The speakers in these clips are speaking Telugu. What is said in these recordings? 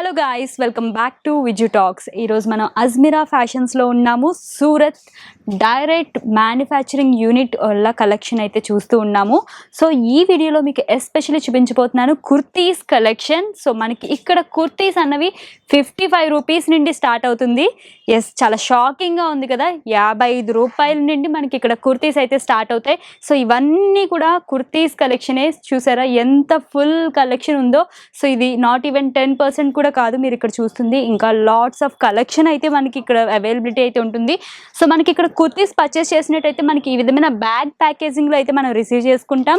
Hello guys, welcome back to VijjuTalks. ఈరోజు మనం అజ్మీరా ఫ్యాషన్స్లో ఉన్నాము. సూరత్ డైరెక్ట్ మ్యానుఫ్యాక్చరింగ్ యూనిట్ వల్ల కలెక్షన్ అయితే చూస్తూ ఉన్నాము. సో ఈ వీడియోలో మీకు ఎస్పెషల్లీ చూపించబోతున్నాను కుర్తీస్ కలెక్షన్. సో మనకి ఇక్కడ కుర్తీస్ అన్నవి 55 రూపీస్ నుండి స్టార్ట్ అవుతుంది. ఎస్, చాలా షాకింగ్గా ఉంది కదా. 55 రూపాయల నుండి మనకి ఇక్కడ కుర్తీస్ అయితే స్టార్ట్ అవుతాయి. సో ఇవన్నీ కూడా కుర్తీస్ కలెక్షనే. చూసారా ఎంత ఫుల్ కలెక్షన్ ఉందో. సో ఇది నాట్ ఈవెన్ 10% కూడా కాదు మీరు ఇక్కడ చూస్తుంది. ఇంకా లాట్స్ ఆఫ్ కలెక్షన్ అయితే మనకి ఇక్కడ అవైలబిలిటీ అయితే ఉంటుంది. సో మనకి ఇక్కడ కుర్తీస్ పర్చేస్ చేసినట్టయితే మనకి ఈ విధమైన బ్యాగ్ ప్యాకేజింగ్లో అయితే మనం రిసీవ్ చేసుకుంటాం.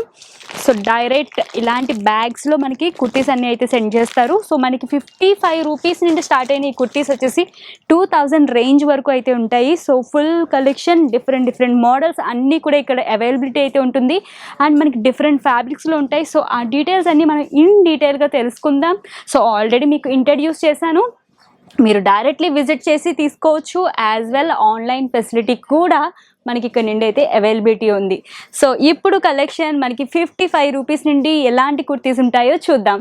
సో డైరెక్ట్ ఇలాంటి బ్యాగ్స్లో మనకి కుర్తీస్ అన్నీ అయితే సెండ్ చేస్తారు. సో మనకి 55 రూపీస్ నుండి స్టార్ట్ అయిన ఈ కుర్తీస్ వచ్చేసి 2000 రేంజ్ వరకు అయితే ఉంటాయి. So full collection, different models అన్నీ కూడా ఇక్కడ అవైలబిలిటీ అయితే ఉంటుంది. అండ్ మనకి డిఫరెంట్ ఫ్యాబ్రిక్స్లో ఉంటాయి. సో ఆ డీటెయిల్స్ అన్నీ మనం ఇన్ డీటెయిల్గా తెలుసుకుందాం. సో ఆల్రెడీ మీకు ఇంట్రడ్యూస్ చేశాను, మీరు డైరెక్ట్లీ విజిట్ చేసి తీసుకోవచ్చు. యాజ్ వెల్ ఆన్లైన్ ఫెసిలిటీ కూడా మనకి ఇక్కడ నుండి అయితే అవైలబిలిటీ ఉంది. సో ఇప్పుడు కలెక్షన్ మనకి 55 రూపీస్ నుండి ఎలాంటి కుర్తీస్ ఉంటాయో చూద్దాం.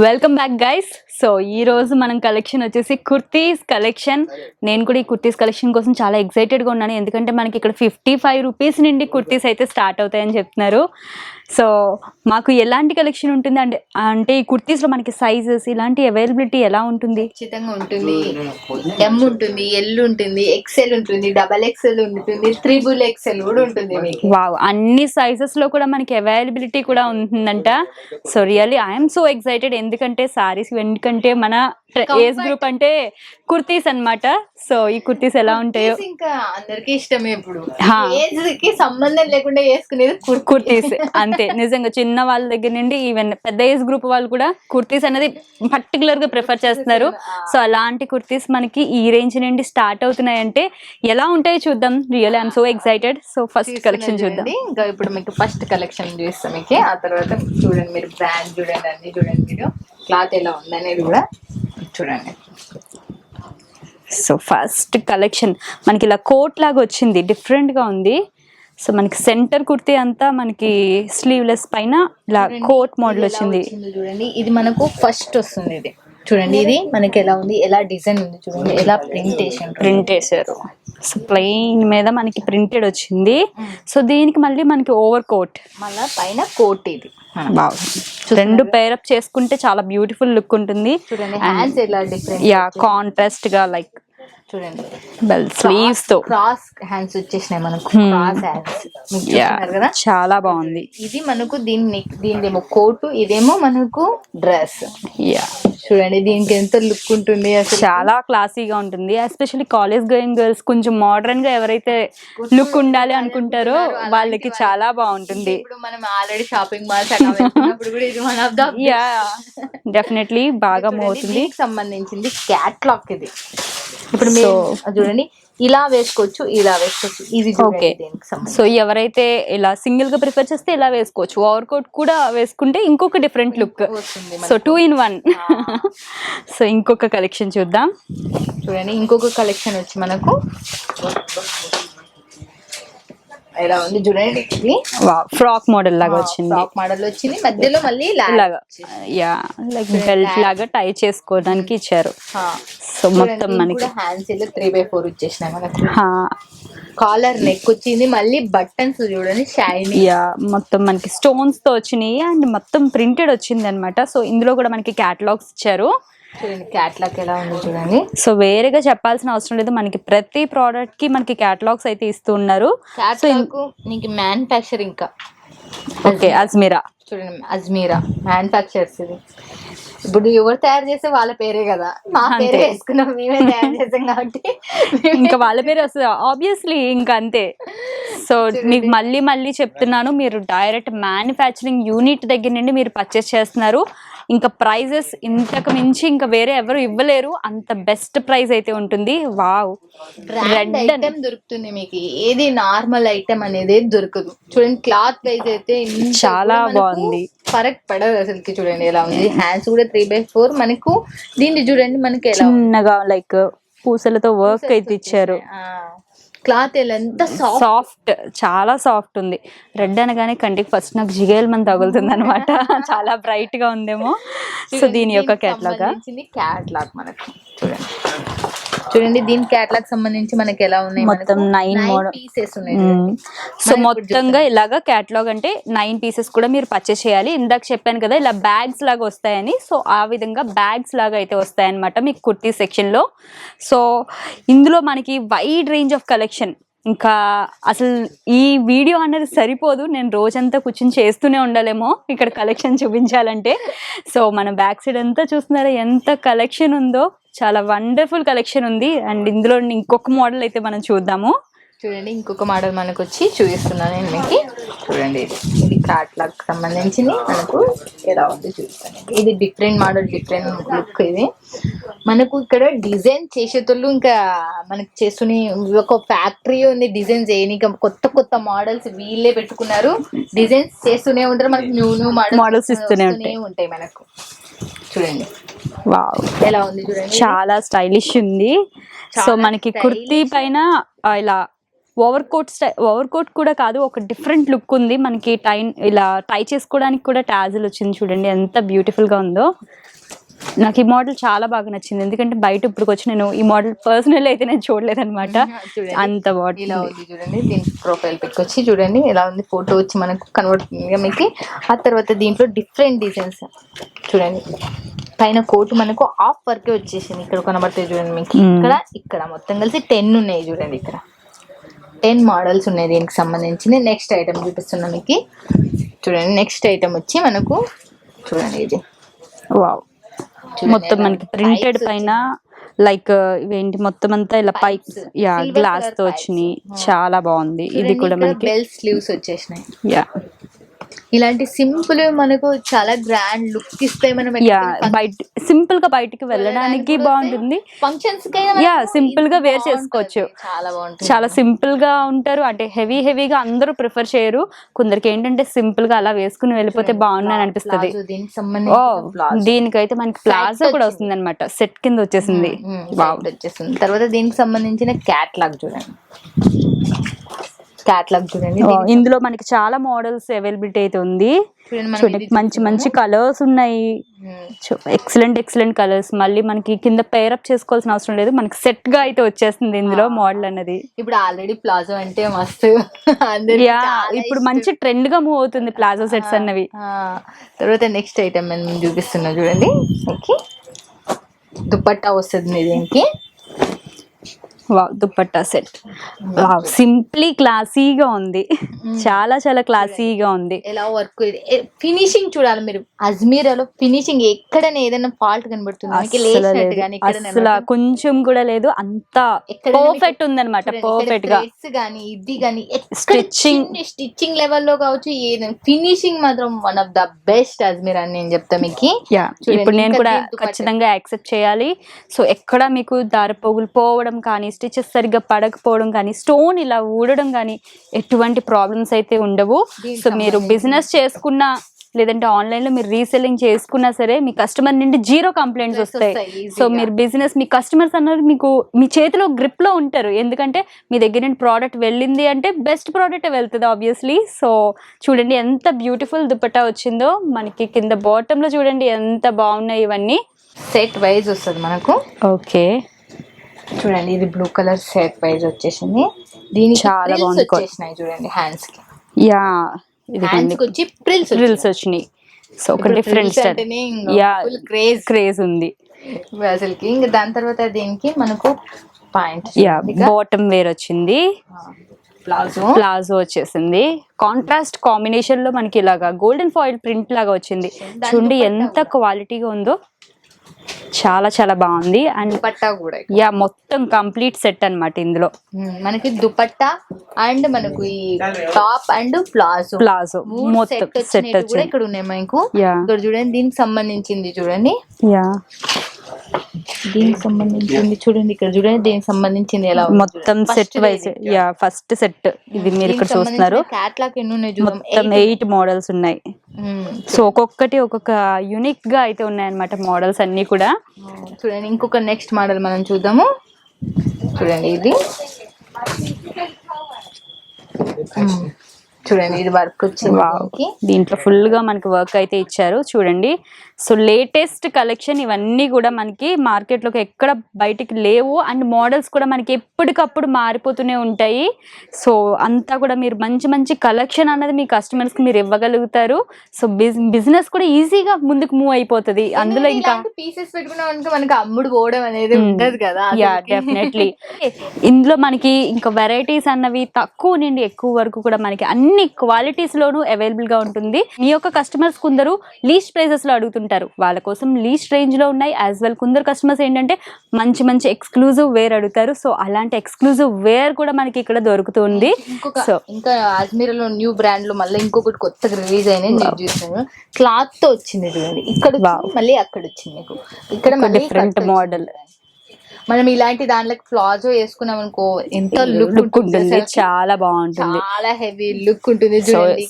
Welcome back guys. సో ఈరోజు మనం కలెక్షన్ వచ్చేసి కుర్తీస్ కలెక్షన్. నేను కూడా ఈ కుర్తీస్ కలెక్షన్ కోసం చాలా ఎక్సైటెడ్గా ఉన్నాను, ఎందుకంటే మనకి ఇక్కడ 55 రూపీస్ నుండి కుర్తీస్ అయితే స్టార్ట్ అవుతాయని చెప్తున్నారు. సో మాకు ఎలాంటి కలెక్షన్ ఉంటుంది అంటే ఈ కుర్తీస్లో మనకి సైజెస్ ఇలాంటి అవైలబిలిటీ ఎలా ఉంటుంది? ఖచ్చితంగా ఉంటుంది. ఎం ఉంటుంది, ఎల్ ఉంటుంది, ఎక్సెల్ ఉంటుంది, డబల్ ఎక్సెల్ ఉంటుంది, త్రిబుల్ ఎక్సెల్ కూడా ఉంటుంది మీకు. వావ్, అన్ని సైజెస్లో కూడా మనకి అవైలబిలిటీ కూడా ఉంటుందంట. So really I'm so excited, ఎందుకంటే సారీస్ ఎందుకంటే మన ఏజ్ గ్రూప్ అంటే కుర్తీస్ అన్నమాట. సో ఈ కుర్తీస్ ఎలా ఉంటాయో ఇంకా అందరికి ఇష్టమే. ఇప్పుడు ఏజ్ కి సంబంధం లేకుండా వేసుకునేది కుర్తీస్ అంతే. నిజంగా చిన్న వాళ్ళ దగ్గర నుండి ఈవెన్ పెద్ద ఏజ్ గ్రూప్ వాళ్ళు కూడా కుర్తీస్ అనేది పర్టికులర్ గా ప్రిఫర్ చేస్తున్నారు. సో అలాంటి కుర్తీస్ మనకి ఈ రేంజ్ నుండి స్టార్ట్ అవుతున్నాయంటే ఎలా ఉంటాయో చూద్దాం. Really I'm so excited. So first collection చూద్దాం. ఇంకా ఇప్పుడు మీకు ఫస్ట్ కలెక్షన్ చూస్తాం మీకు. ఆ తర్వాత చూడండి, మీరు బ్రాండ్ చూడండి, అన్ని చూడండి, మీరు క్లాత్ ఎలా ఉందనేది కూడా చూడండి. సో ఫస్ట్ కలెక్షన్ మనకి ఇలా కోట్ లాగా వచ్చింది, డిఫరెంట్గా ఉంది. సో మనకి సెంటర్ కుర్తీ అంతా మనకి స్లీవ్లెస్ పైన ఇలా కోట్ మోడల్ వచ్చింది. చూడండి, ఇది మనకు ఫస్ట్ వస్తుంది. ఇది చూడండి, ఇది మనకి ఎలా ఉంది, ఎలా డిజైన్ ఉంది చూడండి, ఎలా ప్రింట్ వేసారు. సో ప్లెయిన్ మీద మనకి ప్రింటెడ్ వచ్చింది. సో దీనికి మళ్ళీ మనకి ఓవర్ కోట్, మళ్ళీ పైన కోట్. ఇది రెండు పేరప్ చేసుకుంటే చాలా బ్యూటిఫుల్ లుక్ ఉంటుంది. చూడండి, హ్యాండ్స్ ఎలా డిఫరెంట్, యా కాంట్రాస్ట్ గా లైక్ చూడండి బెల్ స్లీవ్స్ తో క్రాస్ హ్యాండ్స్ వచ్చేసినాయి మనకు. క్రాస్ హ్యాండ్స్ కదా, చాలా బాగుంది. ఇది మనకు దీనిదేమో కోటు, ఇదేమో మనకు డ్రెస్. యా చూడండి, దీనికి ఎంత లుక్ ఉంటుంది, అసలు చాలా క్లాసీగా ఉంటుంది. ఎస్పెషల్లీ కాలేజ్ గోయింగ్ గర్ల్స్, కొంచెం మోడర్న్ గా ఎవరైతే లుక్ ఉండాలి అనుకుంటారో వాళ్ళకి చాలా బాగుంటుంది. ఇప్పుడు మనం ఆల్రెడీ షాపింగ్ మాల్స్ అప్పుడు కూడా ఇది one of the, yeah definitely బాగా మోతుంది. సంబంధించింది క్యాట్లాగ్ ఇది. ఇప్పుడు మీరు చూడండి, ఇలా వేసుకోవచ్చు, ఇలా వేసుకోవచ్చు. ఇది ఓకే. సో ఎవరైతే ఇలా సింగిల్ గా ప్రిఫర్ చేస్తే ఇలా వేసుకోవచ్చు. ఓవర్ కోట్ కూడా వేసుకుంటే ఇంకొక different look. So 2 in 1. So ఇంకొక కలెక్షన్ చూద్దాం. చూడండి, ఇంకొక కలెక్షన్ వచ్చి మనకు ఎలా ఉంది చూడండి. ఇది ఫ్రాక్ మోడల్ లాగా వచ్చింది. ఫ్రాక్ మోడల్ వచ్చింది, మధ్యలో మళ్ళీ లాగా యా లైక్ బెల్ట్ లాగా టై చేసుకోవడానికి ఇచ్చారు. సో మొత్తం మనకి హ్యాండ్స్ 3/4 వచ్చేసినాయి మనకి. కాలర్ నెక్ వచ్చింది, మళ్ళీ బటన్స్ చూడండి షైనీ. యా మొత్తం మనకి స్టోన్స్ తో వచ్చినాయి అండ్ మొత్తం ప్రింటెడ్ వచ్చింది అనమాట. సో ఇందులో కూడా మనకి క్యాటలాగ్స్ ఇచ్చారు. చూడండి క్యాటలాగ్ ఎలా ఉంది చూడండి. సో వేరేగా చెప్పాల్సిన అవసరం లేదు, మనకి ప్రతి ప్రోడక్ట్ కి మనకి క్యాటలాగ్స్ అయితే ఇస్తూ ఉన్నారు. నీకు మ్యానుఫ్యాక్చర్ ఇంకా ఓకే అజ్మీరా. చూడండి, అజ్మీరా మ్యానుఫ్యాక్చర్స్. ఇది ఇప్పుడు ఎవరు తయారు చేస్తే వాళ్ళ పేరే కదా, మా పేరే వేసుకున్నాం, మేమే తయారు చేసాం కాబట్టి ఇంకా వాళ్ళ పేరు వస్తుంది ఆబ్వియస్లీ, ఇంకా అంతే. సో మీకు మళ్ళీ చెప్తున్నాను, మీరు డైరెక్ట్ మ్యానుఫ్యాక్చరింగ్ యూనిట్ దగ్గర నుండి మీరు పర్చేస్ చేస్తున్నారు. ఇంకా ప్రైజెస్ ఇంతకు మించి ఇంకా వేరే ఎవరు ఇవ్వలేరు, అంత బెస్ట్ ప్రైస్ అయితే ఉంటుంది. వావ్, రెడ్ ఐటమ్ దొరుకుతుంది మీకు, ఏది నార్మల్ ఐటమ్ అనేది దొరకదు. చూడండి క్లాత్ వైజ్ అయితే చాలా బాగుంది, ఫరక్ పడదు అసలుకి. చూడండి ఎలా ఉంది, హ్యాండ్స్ కూడా 3/4 మనకు. దీన్ని చూడండి మనకి ఎలా చిన్నగా లైక్ పూసలతో వర్క్ అయితే ఇచ్చారు. క్లాత్ ఎంత సాఫ్ట్, చాలా సాఫ్ట్ ఉంది. రెడ్ అనగానే కంటికి ఫస్ట్ నాకు జిగేల్ మన తగులుతుంది అనమాట. చాలా బ్రైట్ గా ఉందేమో. సో దీని యొక్క క్యాటలాగ్ మనకు చూడండి దీని క్యాటలాగ్ సంబంధించి మనకి ఎలా ఉన్నాయి, మొత్తం 9 పీసెస్ ఉన్నాయి. సో మొత్తంగా ఇలాగా క్యాటలాగ్ అంటే 9 పీసెస్ కూడా మీరు పర్చేస్ చేయాలి. ఇందాక చెప్పాను కదా ఇలా బ్యాగ్స్ లాగా వస్తాయని. సో ఆ విధంగా బ్యాగ్స్ లాగా అయితే వస్తాయన్నమాట మీకు కుర్తీ సెక్షన్ లో. సో ఇందులో మనకి వైడ్ రేంజ్ ఆఫ్ కలెక్షన్. ఇంకా అసలు ఈ వీడియో అనేది సరిపోదు, నేను రోజంతా కూర్చొని చేస్తూనే ఉండాలేమో ఇక్కడ కలెక్షన్ చూపించాలంటే. సో మన బ్యాక్ సైడ్ అంతా చూస్తున్నారా ఎంత కలెక్షన్ ఉందో, చాలా వండర్ఫుల్ కలెక్షన్ ఉంది. అండ్ ఇందులో ఇంకొక మోడల్ అయితే మనం చూద్దాము. చూడండి ఇంకొక మోడల్ మనకు వచ్చి చూపిస్తున్నాను నేను మీకు. చూడండి ఇది క్యాట్లాగ్ సంబంధించింది, మనకు ఎలా ఉంది చూపిస్తాను. ఇది డిఫరెంట్ మోడల్, డిఫరెంట్ లుక్. ఇది మనకు ఇక్కడ డిజైన్ చేసేటోళ్ళు ఇంకా మనకు చేస్తూనే ఒక ఫ్యాక్టరీ ఉంది డిజైన్ చేయని. కొత్త కొత్త మోడల్స్ వీళ్ళే పెట్టుకున్నారు, డిజైన్స్ చేస్తూనే ఉంటారు. మనకు న్యూ న్యూ మోడల్స్ ఇస్తూనే ఉంటాయి మనకు. చూడండి వావ్ ఎలా ఉంది చూడండి, చాలా స్టైలిష్ ఉంది. సో మనకి కుర్తీ పైన ఇలా ఓవర్ కోట్ కూడా కాదు, ఒక డిఫరెంట్ లుక్ ఉంది. మనకి ఇలా టై చేసుకోవడానికి కూడా టాజిల్ వచ్చింది. చూడండి ఎంత బ్యూటిఫుల్ గా ఉందో. నాకు ఈ మోడల్ చాలా బాగా నచ్చింది, ఎందుకంటే బయట ఇప్పుడు వచ్చి నేను ఈ మోడల్ పర్సనల్ అయితే నేను చూడలేదు అనమాట. అంత బాగుంది. ఇలా ఉంది చూడండి దీని ప్రొఫైల్ పిక్ వచ్చి చూడండి ఎలా ఉంది, ఫోటో వచ్చి మనకు కన్వర్ట్ మీకు. ఆ తర్వాత దీంట్లో డిఫరెంట్ డిజైన్స్ చూడండి. పైన కోట్ మనకు హాఫ్ వర్కే వచ్చేసింది, ఇక్కడ కనబడుతుంది చూడండి మీకు. ఇక్కడ మొత్తం కలిసి 10 ఉన్నాయి చూడండి. ఇక్కడ 10 మోడల్స్ ఉన్నాయి దీనికి సంబంధించింది. నెక్స్ట్ ఐటమ్ చూపిస్తున్నా మీకు. చూడండి నెక్స్ట్ ఐటమ్ వచ్చి మనకు చూడండి ఇది వావ్ మొత్తం మనకి ప్రింటెడ్ పైన లైక్ ఇవేంటి మొత్తం అంతా ఇలా పైప్స్ గ్లాస్ తో వచ్చినాయి. చాలా బాగుంది. ఇది కూడా మనకి బెల్ స్లీవ్స్ వచ్చేసినాయి. యా ఇలాంటి సింపుల్ మనకు చాలా గ్రాండ్ లుక్ ఇస్తాయి. మనం బయట సింపుల్ గా బయటికి వెళ్ళడానికి బాగుంటుంది, ఫంక్షన్స్ సింపుల్ గా వేర్ చేసుకోవచ్చు. చాలా బాగుంటుంది, చాలా సింపుల్ గా ఉంటారు. అంటే హెవీగా అందరూ ప్రిఫర్ చేయరు. కొందరికి ఏంటంటే సింపుల్ గా అలా వేసుకుని వెళ్ళిపోతే బాగుందని అనిపిస్తుంది. దీనికైతే మనకి ప్లాజో కూడా వస్తుంది అనమాట, సెట్ కింద వచ్చేసింది. తర్వాత దీనికి సంబంధించిన క్యాట్లాగ్ చూడండి. క్యాట్లాగ్ చూడండి, ఇందులో మనకి చాలా మోడల్స్ అవైలబిలిటీ అయితే ఉంది. చూడండి మంచి మంచి కలర్స్ ఉన్నాయి, ఎక్సలెంట్ కలర్స్. మళ్ళీ మనకి కింద పేరప్ చేసుకోవాల్సిన అవసరం లేదు, మనకి సెట్ గా అయితే వచ్చేస్తుంది ఇందులో మోడల్ అనేది. ఇప్పుడు ఆల్రెడీ ప్లాజో అంటే మస్తు ఇప్పుడు మంచి ట్రెండ్ గా మూవ్ అవుతుంది ప్లాజో సెట్స్ అన్నవి. తర్వాత నెక్స్ట్ ఐటమ్ నేను చూపిస్తున్నా చూడండి. దుపట్టా వస్తుంది దీనికి. Wow dupatta set wow simply క్లాసీగా ఉంది, చాలా క్లాసీగా ఉంది. ఎలా వర్క్ ఫినిషింగ్ చూడాలి మీరు. అజ్మీరాలో ఫినిషింగ్ ఎక్కడైనా ఏదైనా ఫాల్ట్ కనబడుతుంది, అసలు కొంచెం కూడా లేదు, అంతా పర్ఫెక్ట్ ఉంది అనమాట. పర్ఫెక్ట్ గా ఇది కానీ స్టిచ్చింగ్ లెవెల్లో కావచ్చు, ఏదైనా ఫినిషింగ్ మాత్రం one of the best Ajmeera అని నేను చెప్తా మీకు. ఇప్పుడు నేను కూడా ఖచ్చితంగా యాక్సెప్ట్ చేయాలి. సో ఎక్కడ మీకు దారిపోగులు పోవడం కానీ, స్టిచెస్ సరిగ్గా పడకపోవడం కానీ, స్టోన్ ఇలా ఊడడం కానీ ఎటువంటి ప్రాబ్లమ్స్ అయితే ఉండవు. సో మీరు బిజినెస్ చేసుకున్నా లేదంటే ఆన్లైన్ లో మీరు రీసెల్లింగ్ చేసుకున్నా సరే మీ కస్టమర్ నుండి 0 కంప్లైంట్స్ వస్తాయి. సో మీరు బిజినెస్, మీ కస్టమర్స్ అన్నారు మీకు మీ చేతిలో గ్రిప్ లో ఉంటారు, ఎందుకంటే మీ దగ్గర నుండి ప్రోడక్ట్ వెళ్ళింది అంటే బెస్ట్ ప్రోడక్ట్ వెళ్తుంది ఆబ్వియస్లీ. సో చూడండి ఎంత బ్యూటిఫుల్ దుపట్టా వచ్చిందో మనకి. కింద బాటమ్ లో చూడండి ఎంత బాగున్నాయి ఇవన్నీ. సెట్ వైజ్ వస్తుంది మనకు. ఓకే చూడండి ఇది బ్లూ కలర్ సెట్ వైజ్ వచ్చేసింది. దీనికి చాలా బాగుంది వచ్చేసినాయి చూడండి హ్యాండ్స్ కి. ప్రిల్స్ వచ్చినాయి. సో ఒక డిఫరెంట్ క్రేజ్ ఉంది అసలుకి. ఇంకా దాని తర్వాత దీనికి మనకు పాయింట్ బాటమ్ వేర్ వచ్చింది, ప్లాజో వచ్చేసింది. కాంట్రాస్ట్ కాంబినేషన్ లో మనకి ఇలాగా గోల్డెన్ ఫాయిల్ ప్రింట్ లాగా వచ్చింది. చూడండి ఎంత క్వాలిటీగా ఉందో, చాలా బాగుంది. అండ్ దుపట్టా కూడా మొత్తం కంప్లీట్ సెట్ అన్నమాట. ఇందులో మనకి దుపట్టా అండ్ మనకు ఈ టాప్ అండ్ ప్లాజో మొత్తం సెట్ కూడా ఇక్కడ ఉన్నాయి మనకు. ఇక్కడ చూడండి దీనికి సంబంధించింది చూడండి, దీనికి సంబంధించింది చూడండి. ఇక్కడ చూడండి దీనికి సంబంధించింది ఎలా మొత్తం సెట్ వైజ్. ఫస్ట్ సెట్ ఇది మీరు ఇక్కడ చూస్తున్నారు. క్యాట్లాగ్ ఎన్ని ఉన్నాయి మొత్తం 8 మోడల్స్ ఉన్నాయి. సో ఒక్కొక్కటి ఒక్కొక్క యూనిక్ గా అయితే ఉన్నాయి అన్నమాట మోడల్స్ అన్ని కూడా. చూడండి ఇంకొక నెక్స్ట్ మోడల్ మనం చూద్దాము. చూడండి ఇది చూడండి ఇది వర్క్ వచ్చింది. దీంట్లో ఫుల్ గా మనకి వర్క్ అయితే ఇచ్చారు చూడండి. సో లేటెస్ట్ కలెక్షన్ ఇవన్నీ కూడా మనకి మార్కెట్ లోకి ఎక్కడ బయటికి లేవు. అండ్ మోడల్స్ కూడా మనకి ఎప్పటికప్పుడు మారిపోతూనే ఉంటాయి. సో అంతా కూడా మీరు మంచి మంచి కలెక్షన్ అన్నది మీ కస్టమర్స్ కి మీరు ఇవ్వగలుగుతారు. సో బిజినెస్ కూడా ఈజీగా ముందుకు మూవ్ అయిపోతుంది. అందులో ఇంకా పీసెస్ పెట్టుకున్నాం మనకి అమ్ముడు పోవడం అనేది ఉండదు కదా. Yeah definitely. ఇందులో మనకి ఇంకా వెరైటీస్ అన్నవి తక్కువ నుండి ఎక్కువ వరకు కూడా మనకి అన్ని క్వాలిటీస్ లోనూ అవైలబుల్ గా ఉంటుంది. మీ యొక్క కస్టమర్స్ కొందరు లీస్ట్ ప్రైసెస్ లో అడుగుతుంటారు, వాళ్ళ కోసం లీస్ట్ రేంజ్ లో ఉన్నాయి. యాజ్ వెల్ కొందరు కస్టమర్స్ ఏంటంటే మంచి మంచి ఎక్స్క్లూజివ్ వేర్ అడుగుతారు. సో అలాంటి ఎక్స్క్లూజివ్ వేర్ కూడా మనకి ఇక్కడ దొరుకుతుంది. సో ఇంకా అజ్మీరాలో న్యూ బ్రాండ్ లో మళ్ళీ ఇంకొకటి కొత్తగా రిలీజ్ అయినా చూసాను. క్లాత్ తో వచ్చింది చూడండి. ఇక్కడ మళ్ళీ అక్కడ వచ్చింది మీకు. ఇక్కడ డిఫరెంట్ మోడల్. మనం ఇలాంటి దాంట్లోకి ప్లాజో వేసుకున్నాం అనుకో ఎంత లుక్ ఉంటుంది, చాలా బాగుంటుంది, చాలా హెవీ లుక్ ఉంటుంది.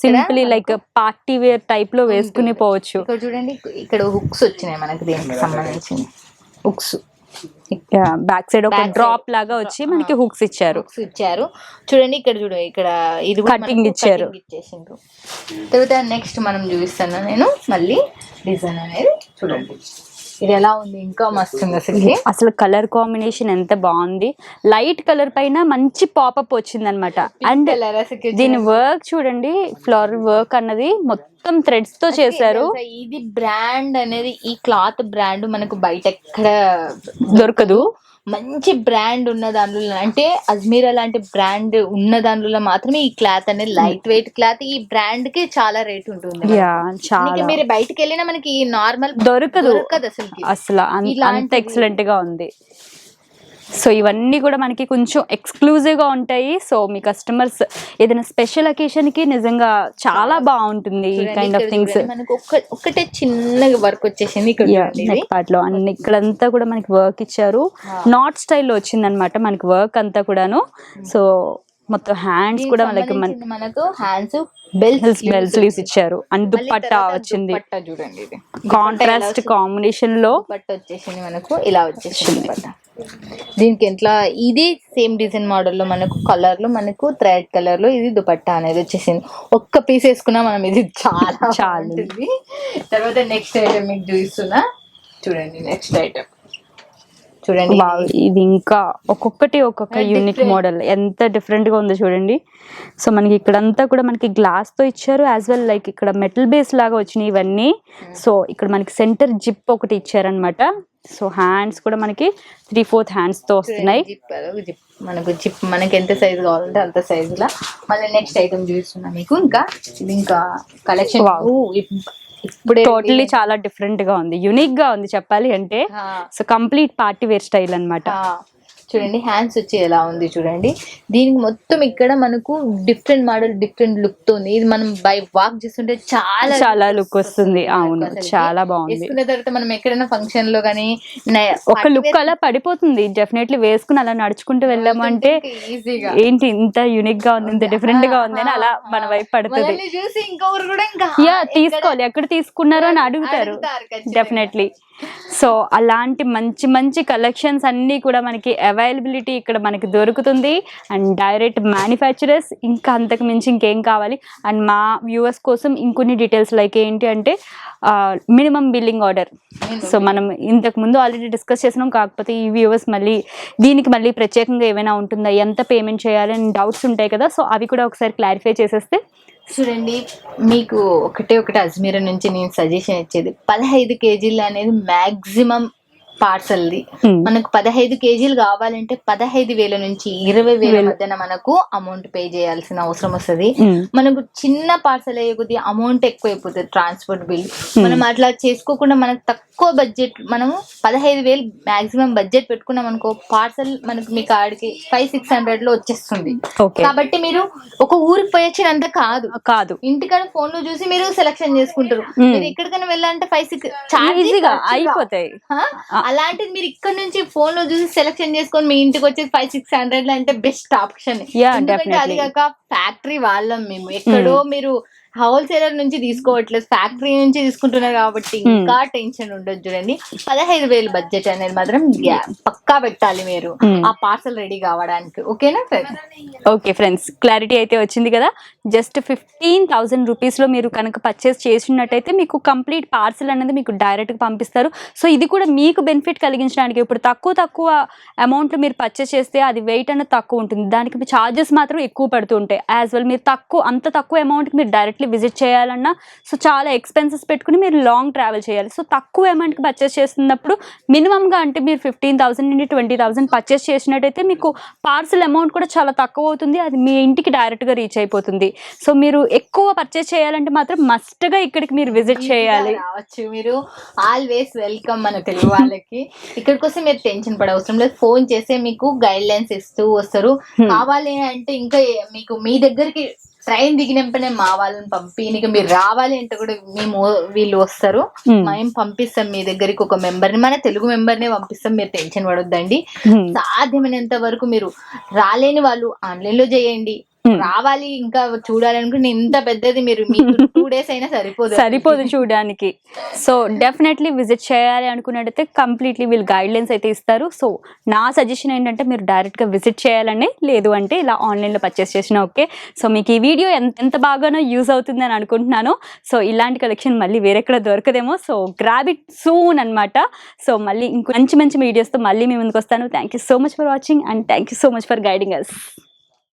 Simply like party wear type లో వేసుకుని పోవచ్చు. ఇక్కడ చూడండి ఇక్కడ హుక్స్ వచ్చినాయి మనకి దీనికి సంబంధించింది. హుక్స్ బ్యాక్ సైడ్ ఒక డ్రాప్ లాగా వచ్చి మనకి హుక్స్ ఇచ్చారు. చూడండి ఇక్కడ చూడండి, ఇక్కడ ఇది కటింగ్ ఇచ్చారు. ఇచ్చేసిండ్రు. తర్వాత నెక్స్ట్ మనం చూపిస్తాను నేను మళ్ళీ డిజైన్ అనేది. చూడండి ఇది ఎలా ఉంది, ఇంకా మస్తు ఉంది. అసలు కలర్ కాంబినేషన్ ఎంత బాగుంది. లైట్ కలర్ పైన మంచి పాపప్ వచ్చింది అనమాట. అండ్ దీని వర్క్ చూడండి, ఫ్లోరల్ వర్క్ అన్నది మొత్తం థ్రెడ్స్ తో చేశారు. ఇది బ్రాండ్ అనేది, ఈ క్లాత్ బ్రాండ్ మనకు బయట ఎక్కడ దొరకదు. మంచి బ్రాండ్ ఉన్న దానిలో అంటే అజ్మీరా లాంటి బ్రాండ్ ఉన్న దానిలో మాత్రమే ఈ క్లాత్ అనేది లైట్ వెయిట్ క్లాత్. ఈ బ్రాండ్ కి చాలా రేట్ ఉంటుంది. మీరు బయటకు వెళ్ళినా మనకి నార్మల్ దొరకదు అసలు. అంత ఎక్సలెంట్ గా ఉంది. సో ఇవన్నీ కూడా మనకి కొంచెం ఎక్స్క్లూజివ్ గా ఉంటాయి. సో మీ కస్టమర్స్ ఏదైనా స్పెషల్ అకేషన్ కి నిజంగా చాలా బాగుంటుంది ఈ కైండ్ ఆఫ్ థింగ్స్. మనకు ఒకటే చిన్న వర్క్ వచ్చేసింది నెక్ పార్ట్ లో. అన్ని ఇక్కడంతా కూడా మనకి వర్క్ ఇచ్చారు. నాట్ స్టైల్లో వచ్చింది అనమాట మనకి వర్క్ అంతా కూడాను. సో మొత్తం హ్యాండ్స్ కూడా మనకు హ్యాండ్స్ బెల్ స్లీవ్స్ ఇచ్చారు. అండ్ దుపట్టా వచ్చింది చూడండి. ఇది కాంట్రాస్ట్ కాంబినేషన్ లో దుపట్టా వచ్చేసింది మనకు. ఇలా వచ్చేసింది దీనికి ఎట్లా ఇది సేమ్ డిజైన్ మోడల్ లో మనకు కలర్ లో మనకు థ్రెడ్ కలర్ లో ఇది దుపట్టా అనేది వచ్చేసింది. ఒక్క పీస్ వేసుకున్నా మనం ఇది చాలా ఉంటుంది. తర్వాత నెక్స్ట్ ఐటమ్ మీకు చూపిస్తున్నా చూడండి. నెక్స్ట్ ఐటమ్ చూడండి. ఇది ఇంకా ఒక్కొక్క యూనిక్ మోడల్ ఎంత డిఫరెంట్ గా ఉందో చూడండి. సో మనకి ఇక్కడంతా కూడా మనకి గ్లాస్ తో ఇచ్చారు. యాజ్ వెల్ లైక్ ఇక్కడ మెటల్ బేస్ లాగా వచ్చినాయి ఇవన్నీ. సో ఇక్కడ మనకి సెంటర్ జిప్ ఒకటి ఇచ్చారనమాట. సో హ్యాండ్స్ కూడా మనకి 3/4 హ్యాండ్స్ తో వస్తున్నాయి. మనకు జిప్ మనకి ఎంత సైజ్ కావాలంటే అంత సైజ్ లా. మళ్ళీ నెక్స్ట్ ఐటమ్ చూపిస్తున్నా మీకు. ఇంకా కలెక్షన్ ఇప్పుడు టోటల్లీ చాలా డిఫరెంట్ గా ఉంది, యునిక్ గా ఉంది చెప్పాలి అంటే. So complete party wear style అన్నమాట. చూడండి హ్యాండ్స్ వచ్చి ఎలా ఉంది చూడండి. దీనికి మొత్తం ఇక్కడ మనకు డిఫరెంట్ మోడల్ డిఫరెంట్ లుక్ తో ఉంది. ఇది మనం బై వాక్ చేస్తుంటే చాలా లుక్ వస్తుంది. అవును, చాలా బాగుంది. వేసుకున్న తర్వాత మనం ఎక్కడైనా ఫంక్షన్ లో కానీ ఒక లుక్ అలా పడిపోతుంది. డెఫినెట్లీ వేసుకుని అలా నడుచుకుంటూ వెళ్ళామంటే ఏంటి ఇంత యూనిక్ గా ఉంది, ఇంత డిఫరెంట్ గా ఉంది అని అలా మన వైపు పడుతుంది. చూసి ఇంకొకరు కూడా తీసుకోవాలి, ఎక్కడ తీసుకున్నారో అని అడుగుతారు డెఫినెట్లీ. సో అలాంటి మంచి మంచి కలెక్షన్స్ అన్నీ కూడా మనకి అవైలబిలిటీ ఇక్కడ మనకి దొరుకుతుంది. And direct manufacturers. ఇంకా అంతకు మించి ఇంకేం కావాలి. అండ్ మా వ్యూవర్స్ కోసం ఇంకొన్ని డీటెయిల్స్ లైక్ ఏంటి అంటే మినిమం బిల్లింగ్ ఆర్డర్. సో మనం ఇంతకు ముందు ఆల్రెడీ డిస్కస్ చేసినాం. కాకపోతే ఈ వ్యూవర్స్ దీనికి మళ్ళీ ప్రత్యేకంగా ఏమైనా ఉంటుందా, ఎంత పేమెంట్ చేయాలి అని డౌట్స్ ఉంటాయి కదా. సో అవి కూడా ఒకసారి క్లారిఫై చేసేస్తే. చూడండి మీకు ఒకటి అజ్మీరా నుంచి నేను సజెషన్ ఇచ్చేది 15 కేజీలు అనేది మాక్సిమం పార్సల్ది. మనకు 15 కేజీలు కావాలంటే 15,000 నుంచి 20,000 మధ్యన మనకు అమౌంట్ పే చేయాల్సిన అవసరం వస్తుంది. మనకు చిన్న పార్సల్ అయ్యే కొద్దిగా అమౌంట్ ఎక్కువ అయిపోతుంది, ట్రాన్స్పోర్ట్ బిల్. మనం అట్లా చేసుకోకుండా మనకు తక్కువ బడ్జెట్, మనము 15,000 మాక్సిమం బడ్జెట్ పెట్టుకున్నాం అనుకో, పార్సల్ మనకు మీ కాడికి 500-600 లో వచ్చేస్తుంది. కాబట్టి మీరు ఒక ఊరికి పోయి వచ్చినంత కాదు, ఇంటికాడ ఫోన్ లో చూసి మీరు సెలెక్షన్ చేసుకుంటారు. మీరు ఎక్కడికైనా వెళ్ళాలంటే 5-6 అయిపోతాయి. అలాంటిది మీరు ఇక్కడ నుంచి ఫోన్ లో చూసి సెలెక్షన్ చేసుకొని మీ ఇంటికి వచ్చేసి 500-600 అంటే బెస్ట్ ఆప్షన్. ఎందుకంటే అది కాక ఫ్యాక్టరీ వాళ్ళం మేము, ఎక్కడో మీరు హోల్సేలర్ నుంచి తీసుకోవట్లేదు, ఫ్యాక్టరీ నుంచి తీసుకుంటున్నారు కాబట్టి ఇంకా టెన్షన్ ఉండదు. చూడండి 15,000 బడ్జెట్ అనేది మాత్రం పక్కా పెట్టాలి మీరు ఆ పార్సల్ రెడీ కావడానికి. ఓకేనా ఫ్రెండ్స్? ఓకే ఫ్రెండ్స్, క్లారిటీ అయితే వచ్చింది కదా. జస్ట్ 15,000 రూపీస్లో మీరు కనుక పర్చేస్ చేసినట్టయితే మీకు కంప్లీట్ పార్సల్ అనేది మీకు డైరెక్ట్గా పంపిస్తారు. సో ఇది కూడా మీకు బెనిఫిట్ కలిగించడానికి. ఇప్పుడు తక్కువ అమౌంట్లో మీరు పర్చేస్ చేస్తే అది వెయిట్ అనేది తక్కువ ఉంటుంది, దానికి ఛార్జెస్ మాత్రం ఎక్కువ పడుతూ ఉంటాయి. యాజ్ వెల్ మీరు అంత తక్కువ అమౌంట్కి మీరు డైరెక్ట్లీ విజిట్ చేయాలన్నా సో చాలా ఎక్స్పెన్సెస్ పెట్టుకుని మీరు లాంగ్ ట్రావెల్ చేయాలి. సో తక్కువ అమౌంట్కి పర్చేస్ చేస్తున్నప్పుడు మినిమంగా అంటే మీరు 15,000 నుండి 20,000 పర్చేస్ చేసినట్టయితే మీకు పార్సల్ అమౌంట్ కూడా చాలా తక్కువ అవుతుంది, అది మీ ఇంటికి డైరెక్ట్గా రీచ్ అయిపోతుంది. సో మీరు ఎక్కువ పర్చేస్ చేయాలంటే మాత్రం మస్ట్గా ఇక్కడికి మీరు విజిట్ చేయాలి. రావచ్చు, మీరు ఆల్వేస్ వెల్కమ్ మన తెలుగు వాళ్ళకి. ఇక్కడికి వస్తే మీరు టెన్షన్ పడే అవసరం లేదు, ఫోన్ చేస్తే మీకు గైడ్ లైన్స్ ఇస్తూ వస్తారు. కావాలి అంటే ఇంకా మీకు మీ దగ్గరికి ట్రైన్ దిగినప్పుడే మా వాళ్ళని పంపిణీకి మీరు రావాలి అంటే కూడా వీళ్ళు వస్తారు, మేము పంపిస్తాం మీ దగ్గరికి ఒక మెంబర్ని, మన తెలుగు మెంబర్నే పంపిస్తాం, మీరు టెన్షన్ పడొద్దండి. సాధ్యమైనంత వరకు మీరు రాలేని వాళ్ళు ఆన్లైన్ లో చేయండి, రావాలి ఇంకా చూడాలనుకుంటే ఇంత పెద్దది మీరు 2 days అయినా సరిపోదు చూడడానికి. సో డెఫినెట్లీ విజిట్ చేయాలి అనుకున్నట్టయితే కంప్లీట్లీ వీళ్ళు గైడ్ లైన్స్ అయితే ఇస్తారు. సో నా సజెషన్ ఏంటంటే మీరు డైరెక్ట్గా విజిట్ చేయాలని, లేదు అంటే ఇలా ఆన్లైన్లో పర్చేస్ చేసినా ఓకే. సో మీకు ఈ వీడియో ఎంత బాగానో యూజ్ అవుతుంది అని అనుకుంటున్నాను. సో ఇలాంటి కలెక్షన్ మళ్ళీ వేరెక్కడ దొరకదేమో, సో గ్రాబ్ ఇట్ సూన్ అనమాట. సో మళ్ళీ ఇంకో మంచి వీడియోస్తో మళ్ళీ మీ ముందుకు వస్తాను. Thank you so much for watching and thank you so much for guiding us.